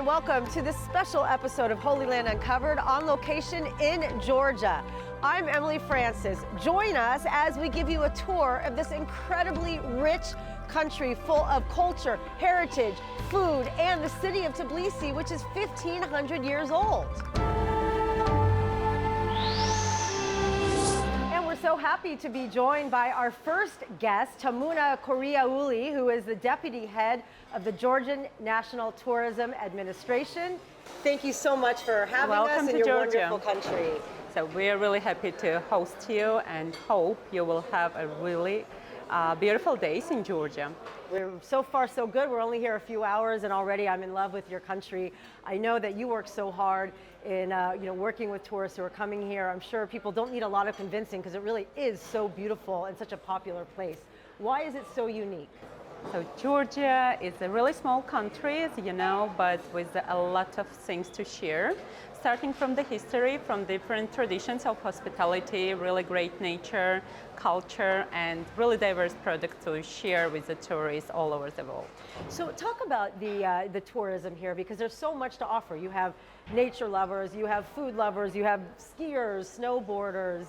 welcome to this special episode of Holy Land Uncovered on location in Georgia. I'm Emily Francis. Join us as we give you a tour of this incredibly rich country full of culture, heritage, food, and the city of Tbilisi, which is 1,500 years old. So happy to be joined by our first guest, Tamuna Koreauli, who is the deputy head of the Georgian National Tourism Administration. Thank you so much for having us in your Georgia. Wonderful country. So we're really happy to host you and hope you will have a really beautiful days in Georgia. We're so far so good. We're only here a few hours and already I'm in love with your country. I know that you work so hard in working with tourists who are coming here. I'm sure people don't need a lot of convincing because it really is so beautiful and such a popular place. Why is it so unique? So Georgia is a really small country, as you know, but with a lot of things to share. Starting from the history, from different traditions of hospitality, really great nature, culture, and really diverse products to share with the tourists all over the world. So talk about the tourism here, because there's so much to offer. You have nature lovers, you have food lovers, you have skiers, snowboarders.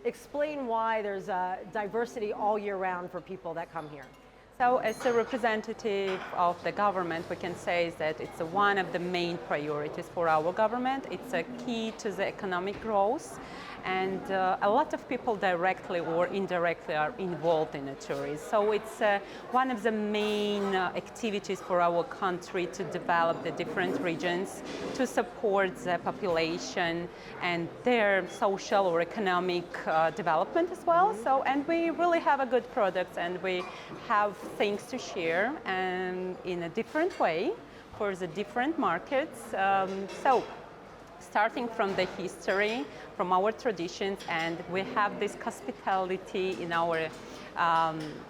Explain why there's diversity all year round for people that come here. So as a representative of the government, we can say that it's one of the main priorities for our government. It's a key to the economic growth, and a lot of people directly or indirectly are involved in the tourism. So it's one of the main activities for our country to develop the different regions, to support the population and their social or economic development as well. So, and we really have a good product, and we have things to share and in a different way for the different markets. So starting from the history, from our traditions, and we have this hospitality in our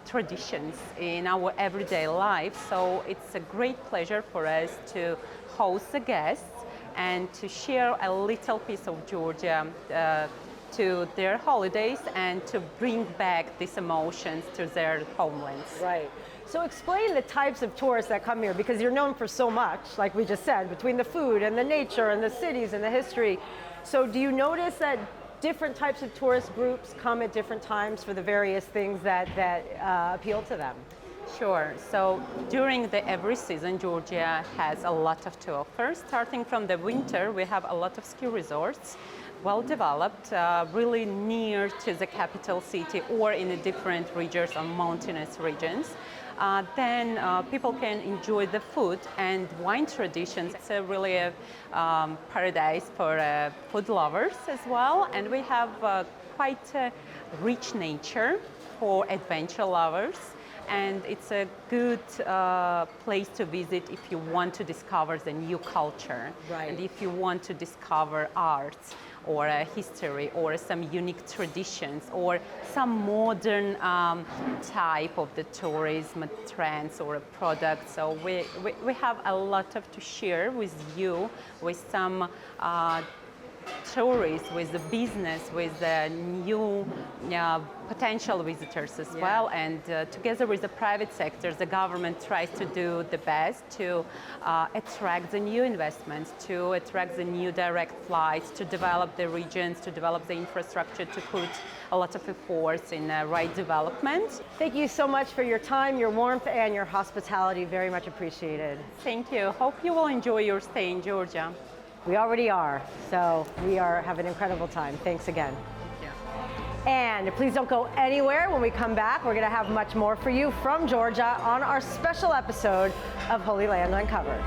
traditions, in our everyday life. So it's a great pleasure for us to host the guests and to share a little piece of Georgia to their holidays and to bring back these emotions to their homelands. Right. So explain the types of tourists that come here, because you're known for so much, like we just said, between the food and the nature and the cities and the history. So do you notice that different types of tourist groups come at different times for the various things that appeal to them? Sure. So during every season, Georgia has a lot to offer. Starting from the winter, we have a lot of ski resorts, well developed, really near to the capital city or in the different regions or mountainous regions. Then people can enjoy the food and wine traditions. It's really a paradise for food lovers as well. And we have quite a rich nature for adventure lovers. And it's a good place to visit if you want to discover the new culture. Right. And if you want to discover arts or history or some unique traditions or some modern type of the tourism trends or products. So we have a lot to share with you, with some tourists, with the business, with the new potential visitors as well. And together with the private sector, the government tries to do the best to attract the new investments, to attract the new direct flights, to develop the regions, to develop the infrastructure, to put a lot of efforts in right development. Thank you so much for your time, your warmth, and your hospitality. Very much appreciated. Thank you. Hope you will enjoy your stay in Georgia. We already are, so we are having an incredible time. Thanks again. Thank you. And please don't go anywhere. When we come back, we're going to have much more for you from Georgia on our special episode of Holy Land Uncovered.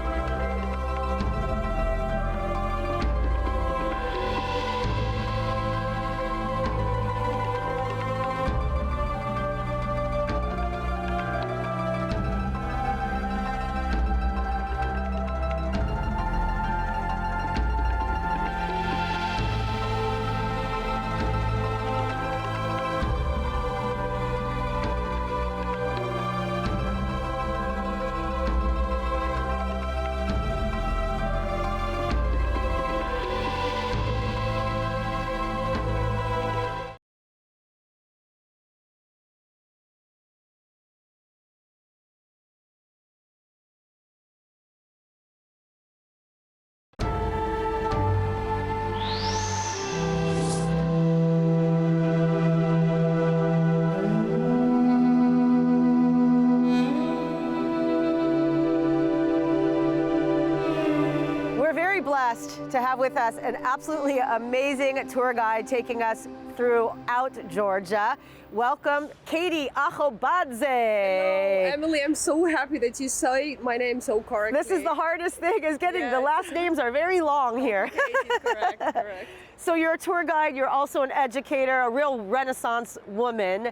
blessed to have with us an absolutely amazing tour guide taking us throughout Georgia. Welcome, Katie Achobadze. Hello, Emily. I'm so happy that you say my name so correctly. This is the hardest thing, is getting the last names are very long here. Okay, correct, correct. So you're a tour guide, you're also an educator, a real Renaissance woman.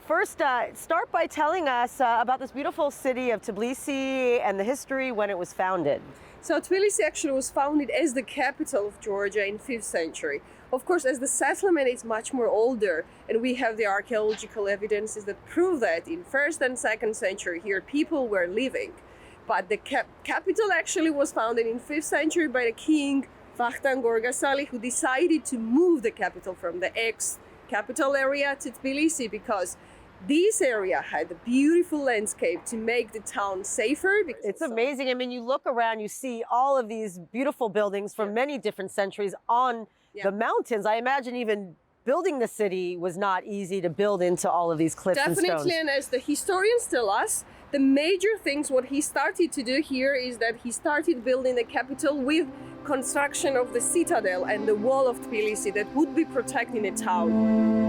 First, start by telling us about this beautiful city of Tbilisi and the history when it was founded. So Tbilisi actually was founded as the capital of Georgia in 5th century. Of course, as the settlement is much more older, and we have the archaeological evidences that prove that in 1st and 2nd century here people were living. But the capital actually was founded in 5th century by the king Vahdan Gorgasali, who decided to move the capital from the ex-capital area to Tbilisi because this area had a beautiful landscape to make the town safer. It's amazing. I mean, you look around, you see all of these beautiful buildings from many different centuries on the mountains. I imagine even building the city was not easy to build into all of these cliffs and stones. Definitely, and as the historians tell us, the major things what he started to do here is that he started building the capital with construction of the citadel and the wall of Tbilisi that would be protecting the town.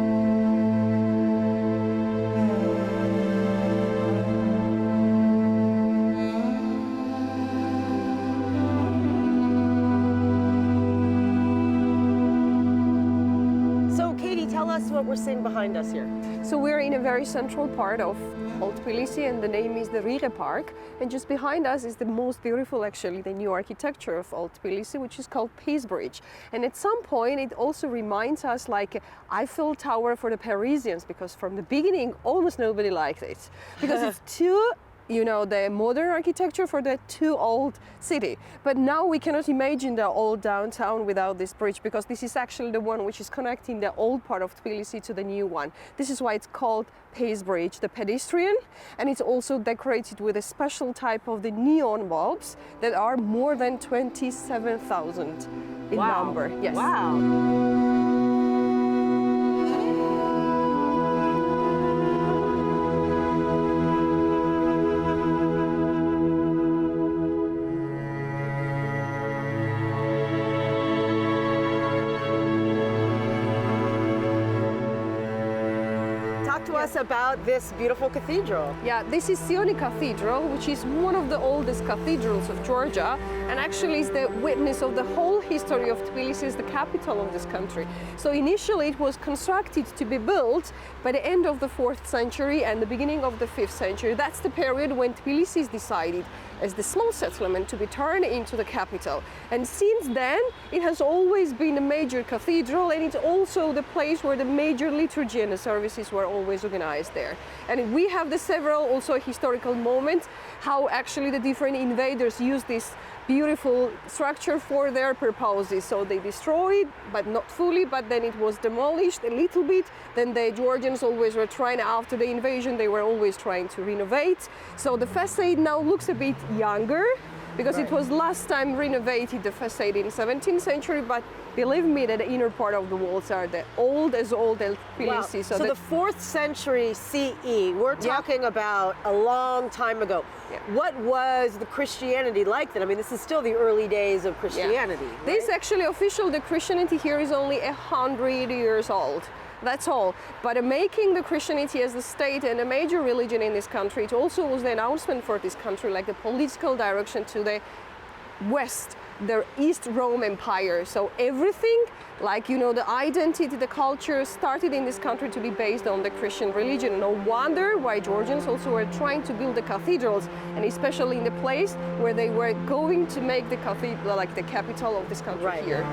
What we're seeing behind us here. So we're in a very central part of Old Tbilisi, and the name is the Rire Park. And just behind us is the most beautiful, actually, the new architecture of Old Tbilisi, which is called Peace Bridge. And at some point, it also reminds us like Eiffel Tower for the Parisians, because from the beginning, almost nobody liked it, because it's too, you know, the modern architecture for the too old city. But now we cannot imagine the old downtown without this bridge, because this is actually the one which is connecting the old part of Tbilisi to the new one. This is why it's called Peace Bridge, the pedestrian, and it's also decorated with a special type of the neon bulbs that are more than 27,000 in number. Yes. Wow. Us about this beautiful cathedral. Yeah, this is SIDONIA Cathedral, which is one of the oldest cathedrals of Georgia, and actually is the witness of the whole history of Tbilisi as the capital of this country. So initially it was constructed to be built by the end of the 4th century and the beginning of the 5th century. That's the period when Tbilisi is decided as the small settlement to be turned into the capital. And since then, it has always been a major cathedral, and it's also the place where the major liturgy and the services were always organized there. And we have the several also historical moments, how actually the different invaders used this beautiful structure for their purposes. So they destroyed, but not fully, but then it was demolished a little bit. Then the Georgians always were trying, after the invasion, they were always trying to renovate. So the facade now looks a bit younger, because it was last time renovated, the facade in 17th century, but believe me that the inner part of the walls are the old as Tbilisi. Wow. So the 4th century CE, we're talking about a long time ago. Yeah. What was the Christianity like then? I mean, this is still the early days of Christianity. Right? This actually official, the Christianity here is only 100 years old. That's all. But making the Christianity as the state and a major religion in this country, it also was the announcement for this country, like the political direction to the West, the East Rome Empire. So everything, like, you know, the identity, the culture started in this country to be based on the Christian religion. No wonder why Georgians also were trying to build the cathedrals, and especially in the place where they were going to make the cathedral, like the capital of this country here.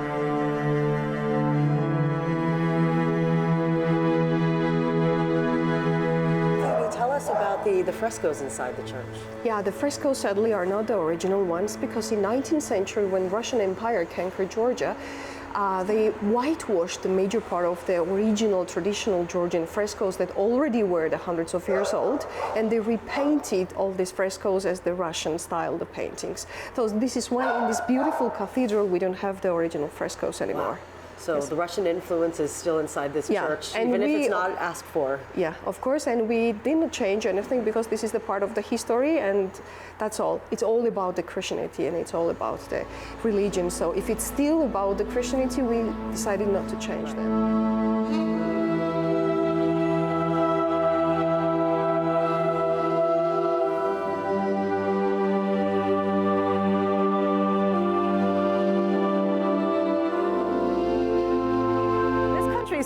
About the frescoes inside the church. Yeah, the frescoes sadly are not the original ones, because in 19th century, when Russian Empire conquered Georgia, they whitewashed the major part of the original traditional Georgian frescoes that already were the hundreds of years old, and they repainted all these frescoes as the Russian style, the paintings. So this is why in this beautiful cathedral we don't have the original frescoes anymore. So the Russian influence is still inside this church, and even if it's not asked for. Yeah, of course, and we didn't change anything because this is the part of the history, and that's all. It's all about the Christianity and it's all about the religion. So if it's still about the Christianity, we decided not to change that.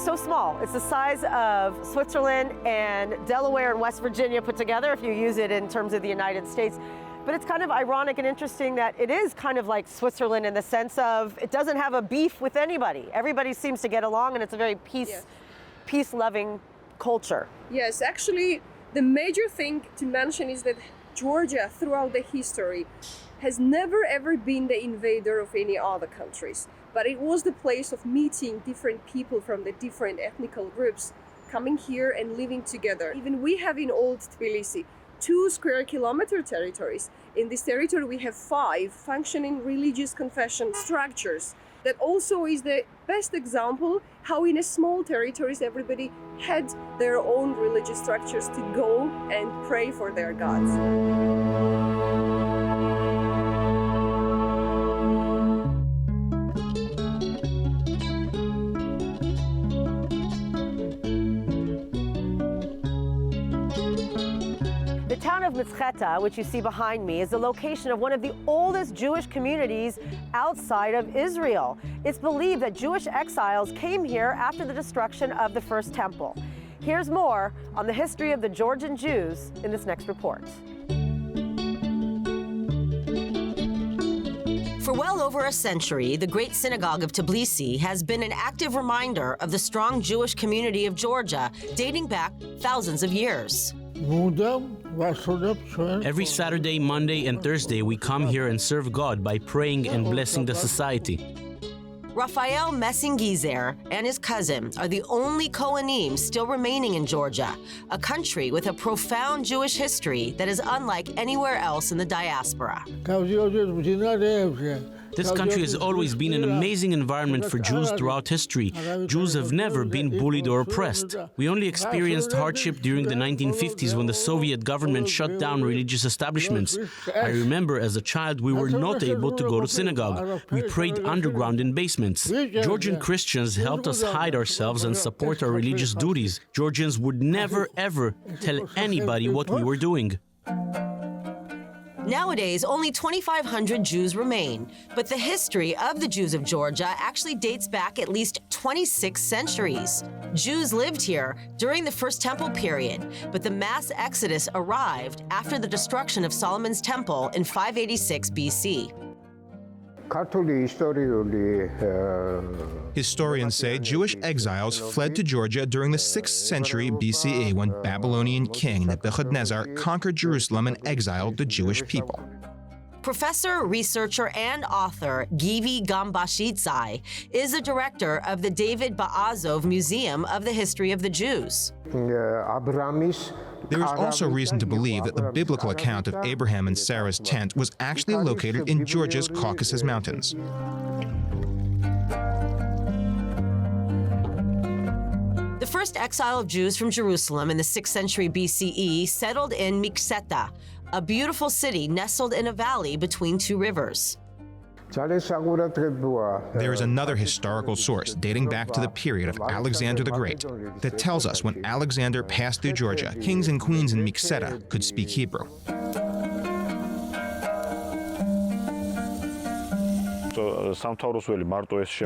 So small. It's the size of Switzerland and Delaware and West Virginia put together if you use it in terms of the United States. But it's kind of ironic and interesting that it is kind of like Switzerland in the sense of it doesn't have a beef with anybody. Everybody seems to get along, and it's a very peace-loving culture. Yes, actually, the major thing to mention is that Georgia, throughout the history, has never ever been the invader of any other countries. But it was the place of meeting different people from the different ethnical groups, coming here and living together. Even we have in Old Tbilisi 2 square kilometer territories. In this territory we have 5 functioning religious confession structures. That also is the best example how in a small territories everybody had their own religious structures to go and pray for their gods. The town of Mizcheta, which you see behind me, is the location of one of the oldest Jewish communities outside of Israel. It's believed that Jewish exiles came here after the destruction of the first temple. Here's more on the history of the Georgian Jews in this next report. For well over a century, the Great Synagogue of Tbilisi has been an active reminder of the strong Jewish community of Georgia dating back thousands of years. Every Saturday, Monday, and Thursday, we come here and serve God by praying and blessing the society. Raphael Messingizer and his cousin are the only Kohanim still remaining in Georgia, a country with a profound Jewish history that is unlike anywhere else in the diaspora. This country has always been an amazing environment for Jews throughout history. Jews have never been bullied or oppressed. We only experienced hardship during the 1950s when the Soviet government shut down religious establishments. I remember as a child we were not able to go to synagogue. We prayed underground in basements. Georgian Christians helped us hide ourselves and support our religious duties. Georgians would never ever tell anybody what we were doing. Nowadays, only 2,500 Jews remain, but the history of the Jews of Georgia actually dates back at least 26 centuries. Jews lived here during the First Temple period, but the mass exodus arrived after the destruction of Solomon's Temple in 586 BC. Historians say Jewish exiles fled to Georgia during the 6th century BCE when Babylonian king Nebuchadnezzar conquered Jerusalem and exiled the Jewish people. Professor, researcher, and author Givi Gambashidze is the director of the David Ba'azov Museum of the History of the Jews. There is also reason to believe that the biblical account of Abraham and Sarah's tent was actually located in Georgia's Caucasus Mountains. The first exile of Jews from Jerusalem in the 6th century BCE settled in Mizcheta, a beautiful city nestled in a valley between 2 rivers. There is another historical source dating back to the period of Alexander the Great that tells us when Alexander passed through Georgia, kings and queens in Mizcheta could speak Hebrew.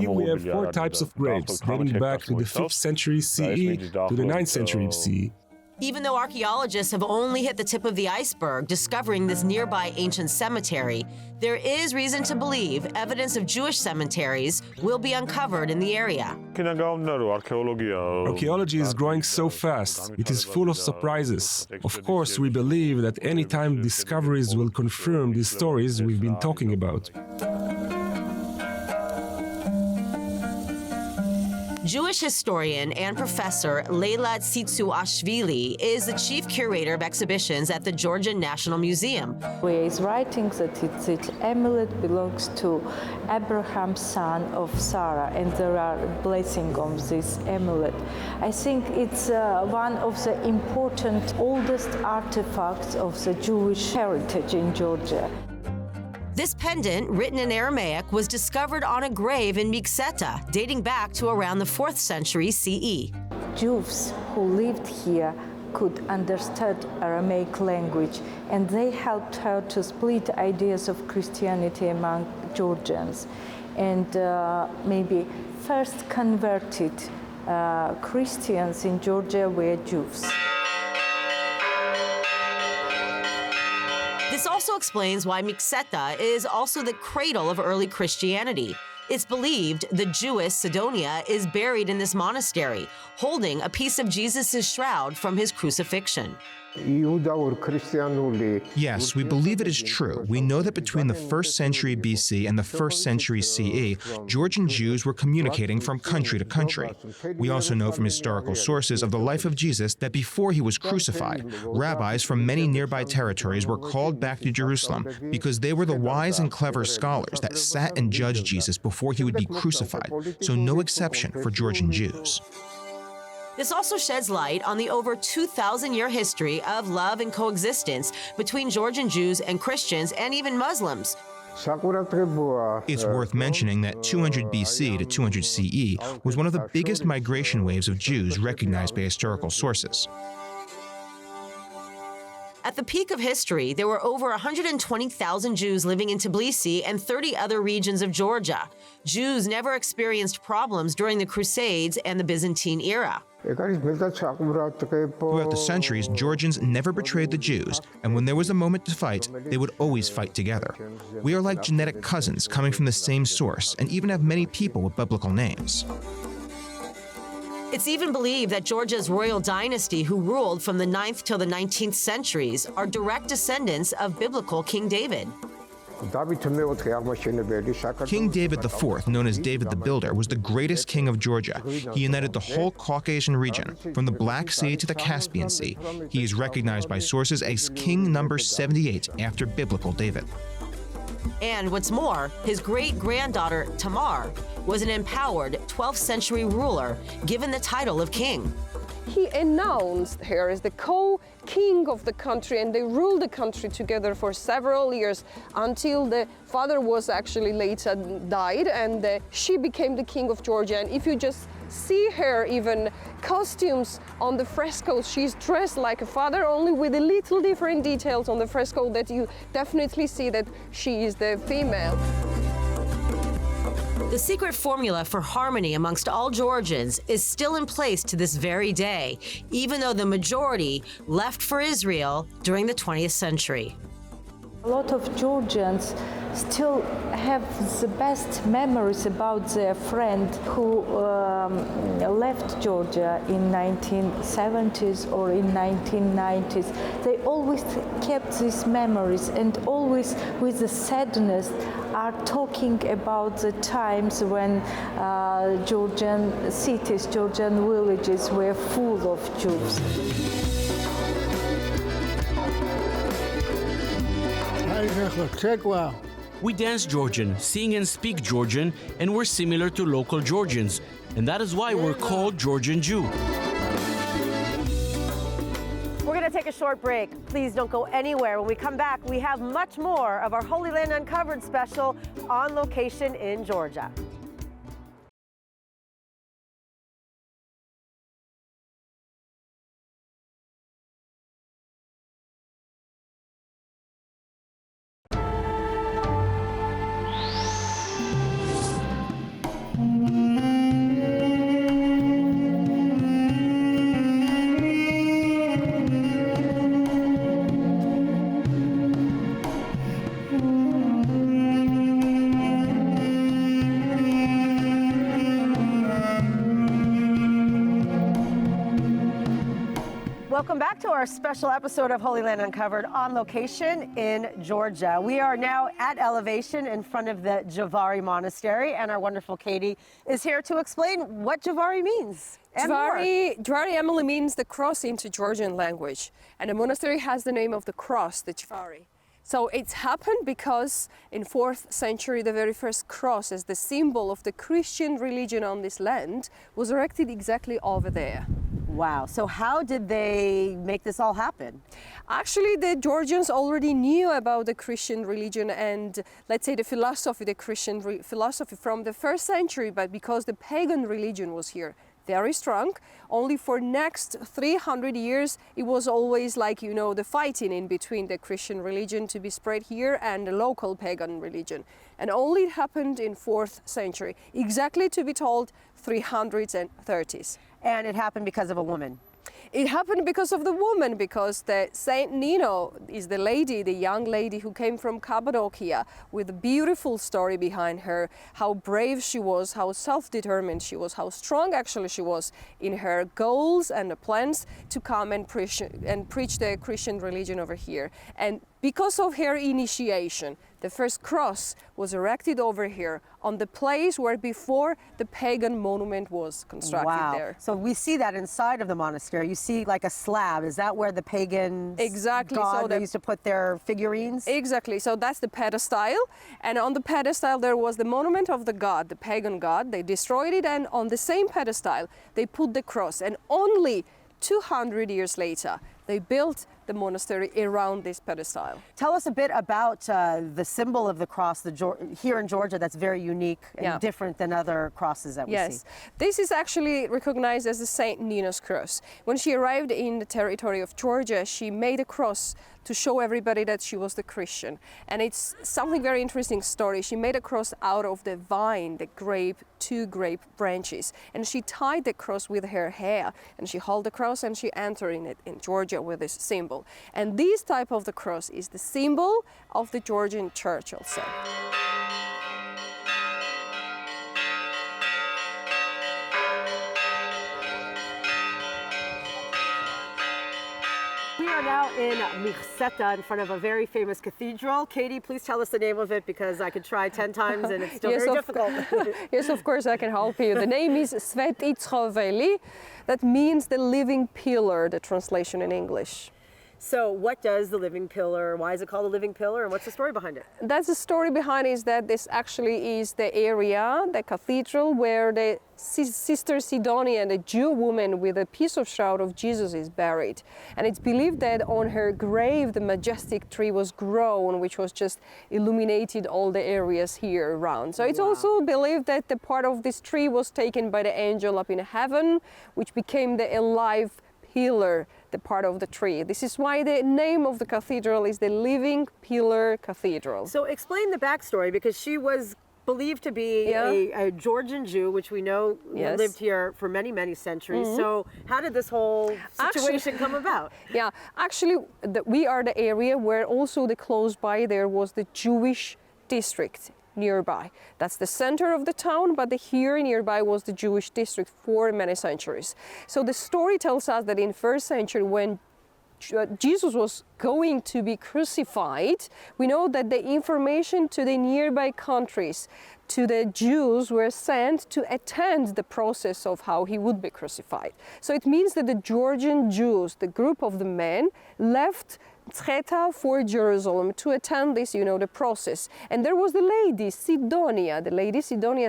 Here we have 4 types of graves dating back to the 5th century CE to the 9th century CE. Even though archaeologists have only hit the tip of the iceberg discovering this nearby ancient cemetery, there is reason to believe evidence of Jewish cemeteries will be uncovered in the area. Archaeology is growing so fast, it is full of surprises. Of course, we believe that any time discoveries will confirm these stories we've been talking about. Jewish historian and professor SVETITSKHOVELI is the chief curator of exhibitions at the Georgian National Museum. He is writing that this amulet belongs to Abraham's son of Sarah, and there are blessings on this amulet. I think it's one of the important, oldest artifacts of the Jewish heritage in Georgia. This pendant, written in Aramaic, was discovered on a grave in Mikseta, dating back to around the 4th century CE. Jews who lived here could understand Aramaic language, and they helped her to split ideas of Christianity among Georgians, and maybe first converted Christians in Georgia were Jews. This also explains why Mikseta is also the cradle of early Christianity. It's believed the Jewess Sidonia is buried in this monastery, holding a piece of Jesus' shroud from his crucifixion. Yes, we believe it is true. We know that between the 1st century BC and the 1st century CE, Georgian Jews were communicating from country to country. We also know from historical sources of the life of Jesus that before he was crucified, rabbis from many nearby territories were called back to Jerusalem because they were the wise and clever scholars that sat and judged Jesus before he would be crucified, so no exception for Georgian Jews. This also sheds light on the over 2,000-year history of love and coexistence between Georgian Jews and Christians and even Muslims. It's worth mentioning that 200 BC to 200 CE was one of the biggest migration waves of Jews recognized by historical sources. At the peak of history, there were over 120,000 Jews living in Tbilisi and 30 other regions of Georgia. Jews never experienced problems during the Crusades and the Byzantine era. Throughout the centuries, Georgians never betrayed the Jews, and when there was a moment to fight, they would always fight together. We are like genetic cousins coming from the same source, and even have many people with biblical names. It's even believed that Georgia's royal dynasty, who ruled from the 9th till the 19th centuries, are direct descendants of biblical King David. King David IV, known as David the Builder, was the greatest king of Georgia. He united the whole Caucasian region, from the Black Sea to the Caspian Sea. He is recognized by sources as King number 78 after biblical David. And what's more, his great-granddaughter, Tamar, was an empowered 12th century ruler given the title of king. He announced her as the co-king of the country, and they ruled the country together for several years until the father was actually later died, and she became the king of Georgia. And if you just see her even costumes on the frescoes, she's dressed like a father, only with a little different details on the fresco that you definitely see that she is the female. The secret formula for harmony amongst all Georgians is still in place to this very day, even though the majority left for Israel during the 20th century. A lot of Georgians still have the best memories about their friend who left Georgia in 1970s or in 1990s. They always kept these memories, and always with the sadness are talking about the times when Georgian cities, Georgian villages were full of Jews. We dance Georgian, sing and speak Georgian, and we're similar to local Georgians, and that is why we're called Georgian Jew. We're going to take a short break. Please don't go anywhere. When we come back, we have much more of our Holy Land Uncovered special on location in Georgia. Welcome back to our special episode of Holy Land Uncovered on location in Georgia. We are now at elevation in front of the Javari Monastery, and our wonderful Katie is here to explain what Javari means. Javari, Emily, means the cross into Georgian language, and the monastery has the name of the cross, the Javari. So it's happened because in 4th century, the very first cross as the symbol of the Christian religion on this land was erected exactly over there. Wow, so how did they make this all happen? Actually, the Georgians already knew about the Christian religion and, let's say, the philosophy, the Christian philosophy from the 1st century, but because the pagan religion was here very strong, only for next 300 years, it was always like, you know, the fighting in between the Christian religion to be spread here and the local pagan religion. And only it happened in 4th century, exactly to be told 330s. And it happened because of a woman. It happened because of the woman, because the Saint NINO is the lady, the young lady who came from Cappadocia with a beautiful story behind her, how brave she was, how self-determined she was, how strong actually she was in her goals and the plans to come and preach the Christian religion over here. And because of her initiation, the first cross was erected over here on the place where before the pagan monument was constructed there. So we see that inside of the monastery. You see like a slab. Is that where the pagans they used to put their figurines? Exactly. So that's the pedestal. And on the pedestal there was the monument of the god, the pagan god. They destroyed it, and on the same pedestal they put the cross. And only 200 years later they built the monastery around this pedestal. Tell us a bit about the symbol of the cross here in Georgia that's very unique and different than other crosses that we see. Yes, this is actually recognized as the Saint Nino's cross. When she arrived in the territory of Georgia, she made a cross to show everybody that she was the Christian. And it's something very interesting story. She made a cross out of the vine, the grape, 2 grape branches. And she tied the cross with her hair. And she held the cross and she entered in it in Georgia with this symbol. And this type of the cross is the symbol of the Georgian church also. We are now in Mirseta in front of a very famous cathedral. Katie, please tell us the name of it, because I could try 10 times and it's still very difficult. Yes, of course I can help you. The name is SVETITSKHOVELI. That means the living pillar, the translation in English. So what does the living pillar, why is it called the living pillar, and what's the story behind it? That's the story behind is that this actually is the area, the cathedral, where the Sister Sidonia, the Jew woman with a piece of shroud of Jesus, is buried. And it's believed that on her grave the majestic tree was grown, which was just illuminated all the areas here around. So it's also believed that the part of this tree was taken by the angel up in heaven, which became the alive pillar, the part of the tree. This is why the name of the cathedral is the Living Pillar Cathedral. So explain the backstory, because she was believed to be a Georgian Jew, which we know lived here for many, many centuries. So how did this whole situation come about? Yeah, actually we are the area where also close by there was the Jewish district nearby. That's the center of the town, but here nearby was the Jewish district for many centuries. So the story tells us that in 1st century, when Jesus was going to be crucified, we know that the information to the nearby countries, to the Jews, were sent to attend the process of how he would be crucified. So it means that the Georgian Jews, the group of the men, left Tzcheta for Jerusalem to attend this, the process. And there was the lady Sidonia,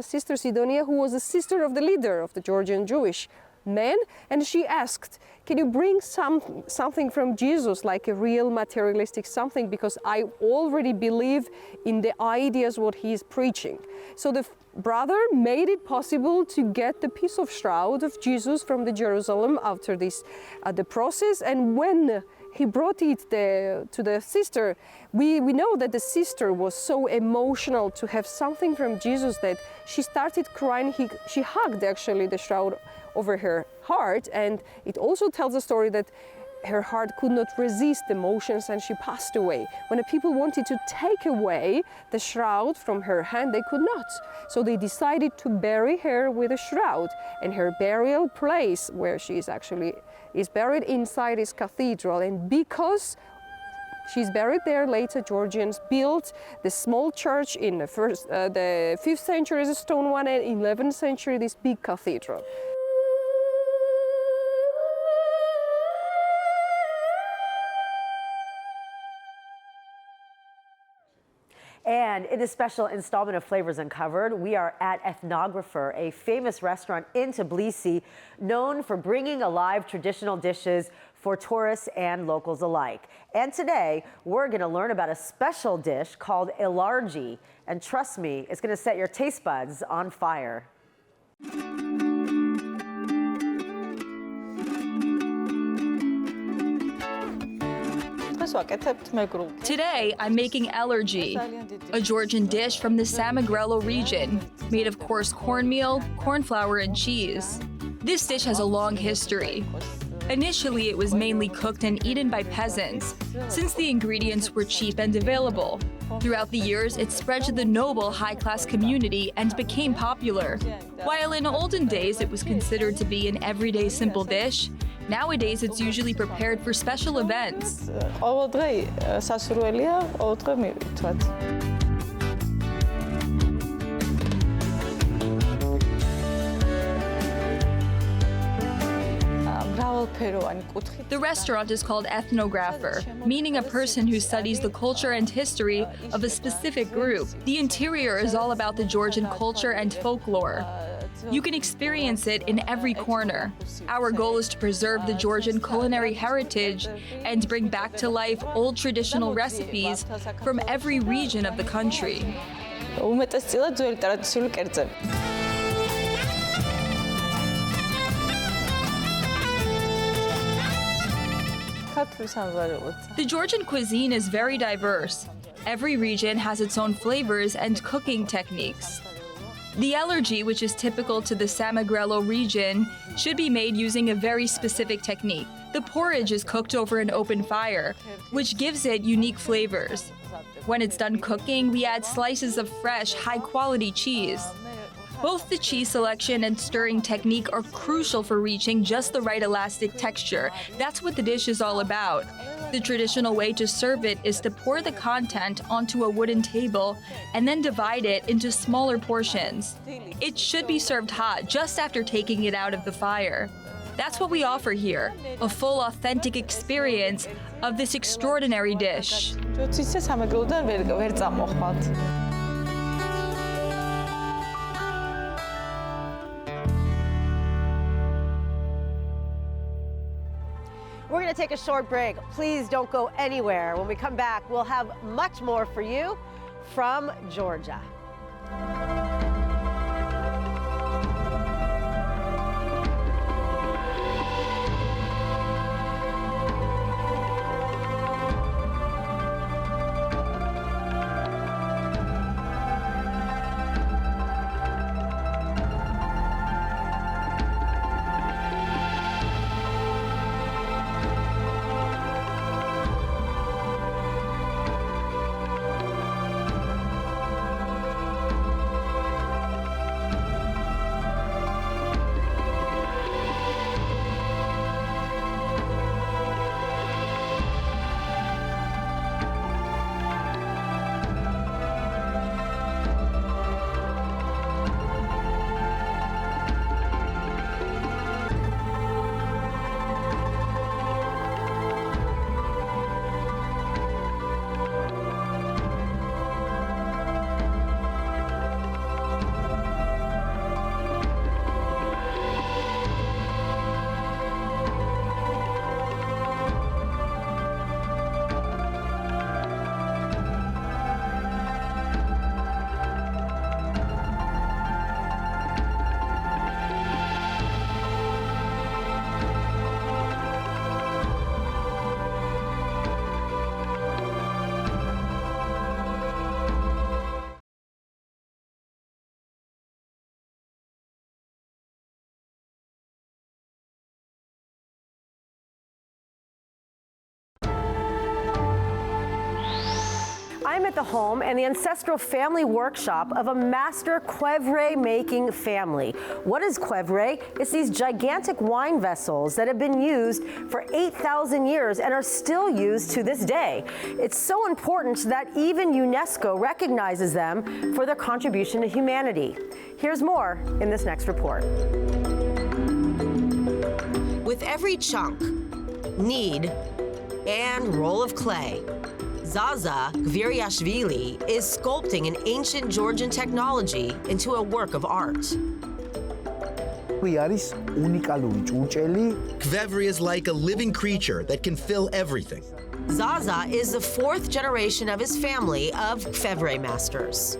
Sister Sidonia, who was the sister of the leader of the Georgian Jewish men, and she asked, can you bring something from Jesus, like a real materialistic something, because I already believe in the ideas what he is preaching. So the brother made it possible to get the piece of shroud of Jesus from the Jerusalem after this the process, and when he brought it to the sister, we know that the sister was so emotional to have something from Jesus that she started crying. She hugged actually the shroud over her heart, and it also tells a story that her heart could not resist emotions and she passed away. When the people wanted to take away the shroud from her hand, they could not. So they decided to bury her with a shroud. And her burial place, where she is buried inside this cathedral. And because she's buried there, later Georgians built the small church in the 5th century, is a stone one, and 11th century, this big cathedral. And in this special installment of Flavors Uncovered, we are at Ethnographer, a famous restaurant in Tbilisi known for bringing alive traditional dishes for tourists and locals alike. And today, we're going to learn about a special dish called ilargi. And trust me, it's going to set your taste buds on fire. Today, I'm making ilargi, a Georgian dish from the Samegrelo region, made of coarse cornmeal, corn flour, and cheese. This dish has a long history. Initially, it was mainly cooked and eaten by peasants, since the ingredients were cheap and available. Throughout the years, it spread to the noble high-class community and became popular. While in olden days it was considered to be an everyday simple dish, nowadays it's usually prepared for special events. The restaurant is called ethnographer, meaning a person who studies the culture and history of a specific group. The interior is all about the Georgian culture and folklore. You can experience it in every corner. Our goal is to preserve the Georgian culinary heritage and bring back to life old traditional recipes from every region of the country. The Georgian cuisine is very diverse. Every region has its own flavors and cooking techniques. The ilargi, which is typical to the Samegrelo region, should be made using a very specific technique. The porridge is cooked over an open fire, which gives it unique flavors. When it's done cooking, we add slices of fresh, high-quality cheese. Both the cheese selection and stirring technique are crucial for reaching just the right elastic texture. That's what the dish is all about. The traditional way to serve it is to pour the content onto a wooden table and then divide it into smaller portions. It should be served hot just after taking it out of the fire. That's what we offer here, a full authentic experience of this extraordinary dish. We're going to take a short break. Please don't go anywhere. When we come back, we'll have much more for you from Georgia. I'm at the home and the ancestral family workshop of a master cuivre making family. What is cuivre? It's these gigantic wine vessels that have been used for 8,000 years and are still used to this day. It's so important that even UNESCO recognizes them for their contribution to humanity. Here's more in this next report. With every chunk, knead, and roll of clay, Zaza Gviriashvili is sculpting an ancient Georgian technology into a work of art. Kvevri is like a living creature that can fill everything. Zaza is the fourth generation of his family of Kvevre masters.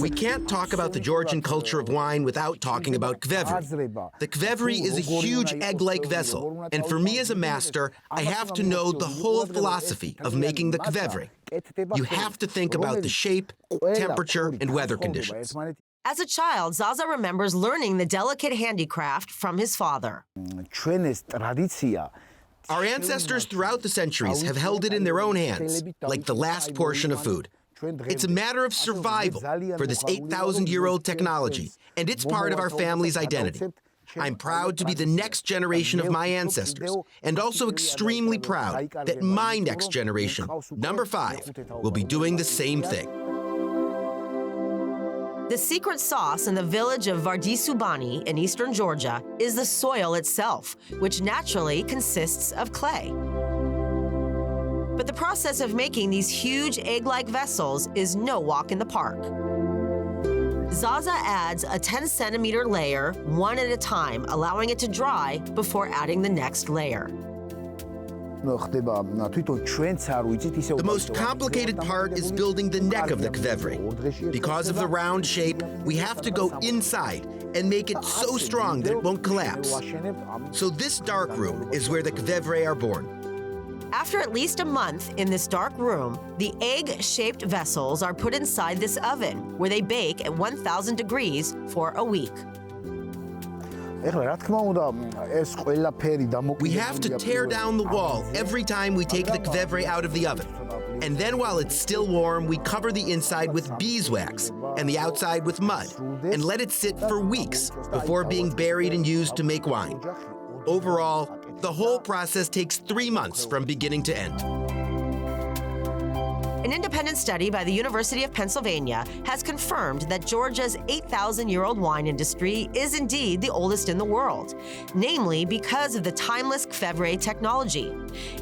We can't talk about the Georgian culture of wine without talking about kvevri. The kvevri is a huge egg-like vessel, and for me as a master, I have to know the whole philosophy of making the kvevri. You have to think about the shape, temperature, and weather conditions. As a child, Zaza remembers learning the delicate handicraft from his father. Our ancestors throughout the centuries have held it in their own hands, like the last portion of food. It's a matter of survival for this 8,000-year-old technology, and it's part of our family's identity. I'm proud to be the next generation of my ancestors, and also extremely proud that my next generation, number 5, will be doing the same thing. The secret sauce in the village of Vardisubani in eastern Georgia is the soil itself, which naturally consists of clay. But the process of making these huge egg-like vessels is no walk in the park. Zaza adds a 10-centimeter layer, one at a time, allowing it to dry before adding the next layer. The most complicated part is building the neck of the kvevri. Because of the round shape, we have to go inside and make it so strong that it won't collapse. So this dark room is where the kvevri are born. After at least a month in this dark room, the egg-shaped vessels are put inside this oven, where they bake at 1,000 degrees for a week. We have to tear down the wall every time we take the kvevri out of the oven. And then while it's still warm, we cover the inside with beeswax and the outside with mud and let it sit for weeks before being buried and used to make wine. Overall, the whole process takes 3 months from beginning to end. An independent study by the University of Pennsylvania has confirmed that Georgia's 8,000-year-old wine industry is indeed the oldest in the world, namely because of the timeless kvevre technology.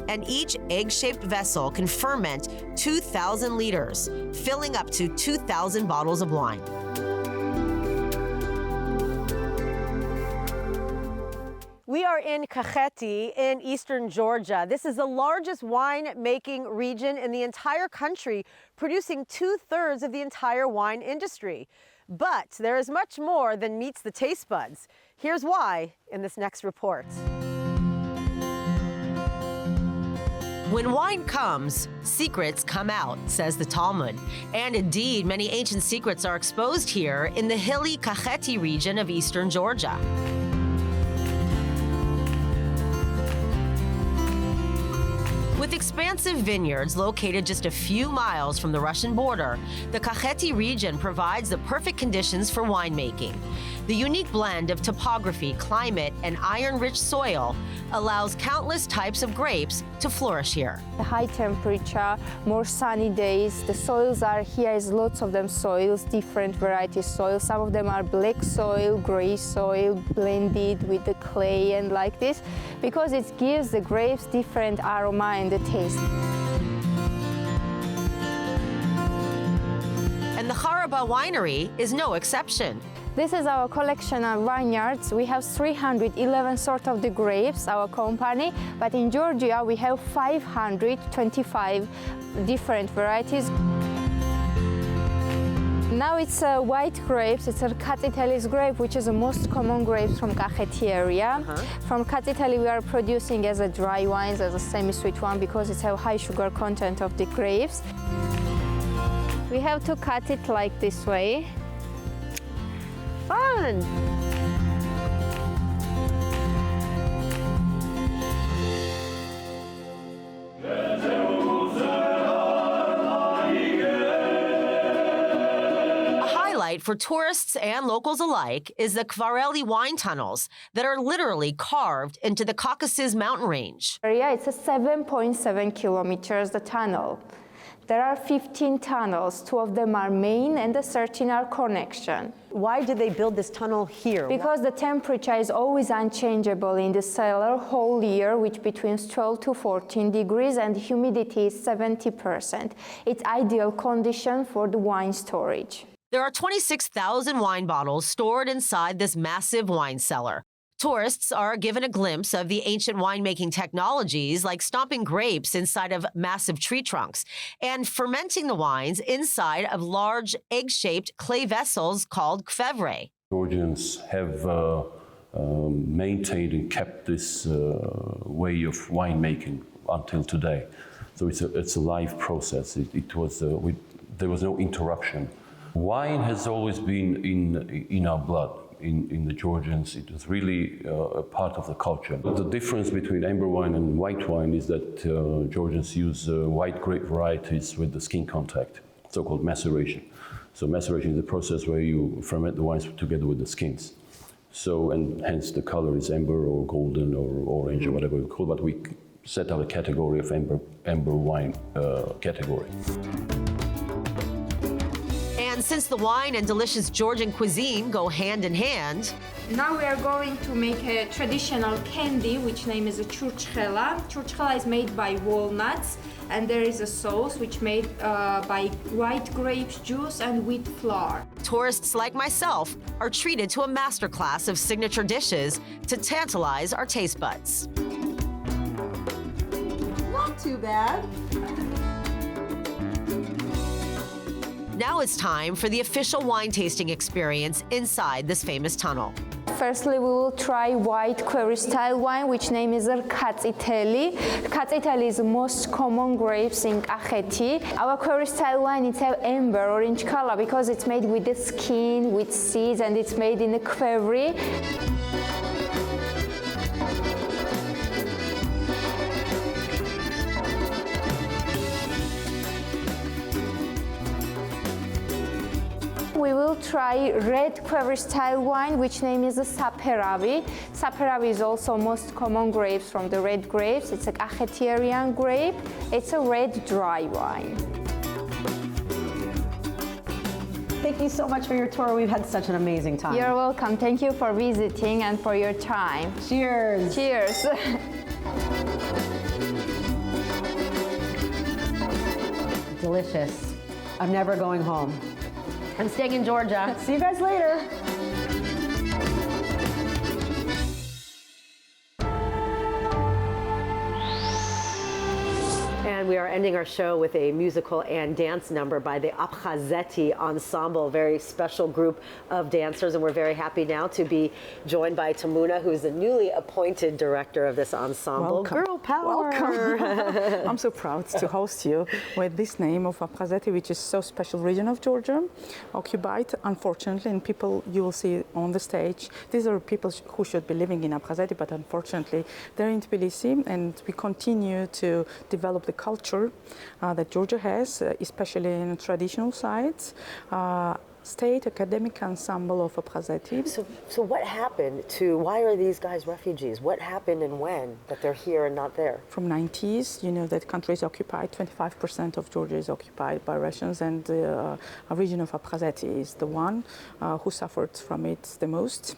And each egg-shaped vessel can ferment 2,000 liters, filling up to 2,000 bottles of wine. We are in Kakheti in eastern Georgia. This is the largest wine-making region in the entire country, producing 2/3 of the entire wine industry. But there is much more than meets the taste buds. Here's why in this next report. When wine comes, secrets come out, says the Talmud. And indeed, many ancient secrets are exposed here in the hilly Kakheti region of eastern Georgia. With expansive vineyards located just a few miles from the Russian border, the Kakheti region provides the perfect conditions for winemaking. The unique blend of topography, climate, and iron-rich soil allows countless types of grapes to flourish here. The high temperature, more sunny days, the soils are here is lots of them soils, different varieties soils. Some of them are black soil, gray soil, blended with the clay and like this, because it gives the grapes different aroma and the taste. And the Haraba winery is no exception. This is our collection of vineyards. We have 311 sorts of the grapes, our company, but in Georgia we have 525 different varieties. Now it's white grapes, it's a Katsitelis grape, which is the most common grapes from Kakheti area. From Katsiteli we are producing as a dry wines, as a semi-sweet one, because it's a high sugar content of the grapes. We have to cut it like this way. Fun! highlight for tourists and locals alike is the CATHEDRAL wine tunnels that are literally carved into the Caucasus mountain range. Yeah, it's a 7.7 kilometers, the tunnel. There are 15 tunnels, 2 of them are main and the 13 are connection. Why did they build this tunnel here? Because the temperature is always unchangeable in the cellar whole year, which between 12 to 14 degrees, and humidity is 70%. It's ideal condition for the wine storage. There are 26,000 wine bottles stored inside this massive wine cellar. Tourists are given a glimpse of the ancient winemaking technologies like stomping grapes inside of massive tree trunks and fermenting the wines inside of large egg-shaped clay vessels called kfevre. Georgians have maintained and kept this way of winemaking until today. So it's a live process. There was no interruption. Wine has always been in our blood. In the Georgians, it was really a part of the culture. But the difference between amber wine and white wine is that Georgians use white grape varieties with the skin contact, so-called maceration. So maceration is the process where you ferment the wines together with the skins. So, and hence the color is amber or golden or orange or whatever we call it, but we set out a category of amber wine category. And since the wine and delicious Georgian cuisine go hand in hand, now we are going to make a traditional candy, which name is a churchkhela. Churchkhela is made by walnuts, and there is a sauce which made by white grape juice and wheat flour. Tourists like myself are treated to a masterclass of signature dishes to tantalize our taste buds. Not too bad. Now it's time for the official wine tasting experience inside this famous tunnel. Firstly, we will try white quarry style wine, which name is CATHEDRAL. CATHEDRAL is the most common grapes in Kakheti. Our quarry style wine is amber orange color because it's made with the skin, with seeds, and it's made in a quarry. We will try red quarry style wine, which name is a saperavi. Saperavi is also most common grapes from the red grapes. It's a Kakhetian grape. It's a red dry wine. Thank you so much for your tour. We've had such an amazing time. You're welcome. Thank you for visiting and for your time. Cheers. Cheers. Delicious. I'm never going home. I'm staying in Georgia. See you guys later. And we are ending our show with a musical and dance number by the Abkhazeti Ensemble, a very special group of dancers. And we're very happy now to be joined by Tamuna, who's the newly appointed director of this ensemble. Welcome. Girl power. Welcome. I'm so proud to host you with this name of Abkhazeti, which is so special region of Georgia, occupied, unfortunately, and people you will see on the stage. These are people who should be living in Abkhazeti, but unfortunately, they're in Tbilisi, and we continue to develop the culture that Georgia has, especially in traditional sites. State academic ensemble of Abkhazeti. So what happened to, why are these guys refugees? What happened and when that they're here and not there? From 90s, you know that country is occupied, 25% of Georgia is occupied by Russians, and a region of Abkhazeti is the one who suffered from it the most.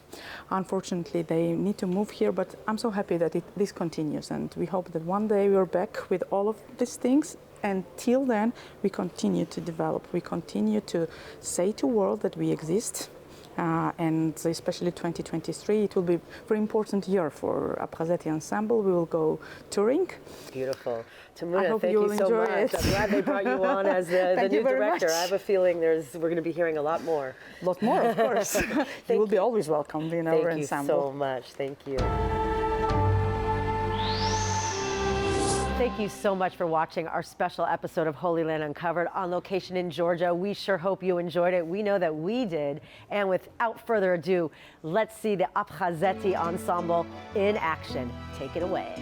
Unfortunately, they need to move here, but I'm so happy that this continues, and we hope that one day we're back with all of these things. Until then, we continue to develop. We continue to say to the world that we exist. And especially 2023, it will be a very important year for Abkhazeti Ensemble. We will go touring. Beautiful. Tamuna, thank you so much. I'm glad they brought you on as the new director. I have a feeling we're going to be hearing a lot more. A lot more, of course. You will be always welcome in our ensemble. Thank you so much. Thank you. Thank you so much for watching our special episode of Holy Land Uncovered on location in Georgia. We sure hope you enjoyed it. We know that we did. And without further ado, let's see the Abkhazeti Ensemble in action. Take it away.